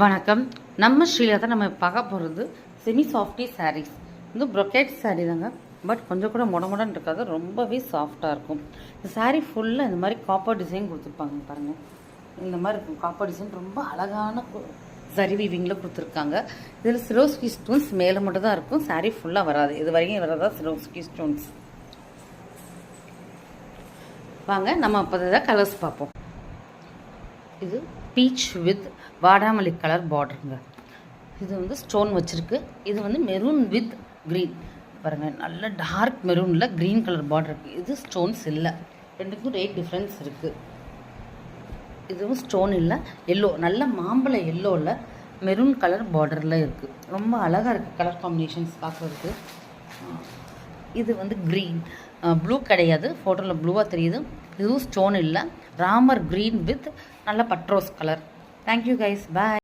வணக்கம். நம்ம ஸ்ரீல தான் நம்ம பார்க்க போகிறது செமி சாஃப்டி சாரீஸ். வந்து ப்ரொக்கேட் சாரீ தாங்க. பட் கொஞ்சம் கூட மொடன்னு இருக்காது, ரொம்பவே சாஃப்டாக இருக்கும். இந்த சாரீ ஃபுல்லாக இந்த மாதிரி காப்பர் டிசைன் கொடுத்துருப்பாங்க பாருங்கள். இந்த மாதிரி இருக்கும் காப்பர் டிசைன், ரொம்ப அழகான சரி வீவிங்கில் கொடுத்துருக்காங்க. இதில் சிரோஸ்கி ஸ்டோன்ஸ் மேலே மட்டும் தான் இருக்கும், சாரீ ஃபுல்லாக வராது. இது வரைக்கும் வரதா சிரோஸ்கி ஸ்டோன்ஸ். வாங்க நம்ம அப்போ தான் கலர்ஸ் பார்ப்போம். இது பீச் வித் வாடாமல்லி கலர் பார்டருங்க. இது வந்து ஸ்டோன் வச்சுருக்கு. இது வந்து மெரூன் வித் க்ரீன் பாருங்கள், நல்ல டார்க் மெரூனில் க்ரீன் கலர் பார்டர் இருக்குது. இது ஸ்டோன்ஸ் இல்லை, ரெண்டுக்கும் ரேட் டிஃப்ரென்ஸ் இருக்குது. இதுவும் ஸ்டோன் இல்லை, எல்லோ, நல்ல மாம்பழ எல்லோவில் மெரூன் கலர் பார்டரில் இருக்குது. ரொம்ப அழகாக இருக்குது கலர் காம்பினேஷன்ஸ் பார்க்குறதுக்கு. இது வந்து க்ரீன், ப்ளூ கிடையாது, ஃபோட்டோவில் ப்ளூவாக தெரியுது. இதுவும் ஸ்டோன் இல்லை, ராமர் க்ரீன் வித் நல்ல பட்ரோஸ் கலர். தேங்க்யூ கைஸ், பாய்.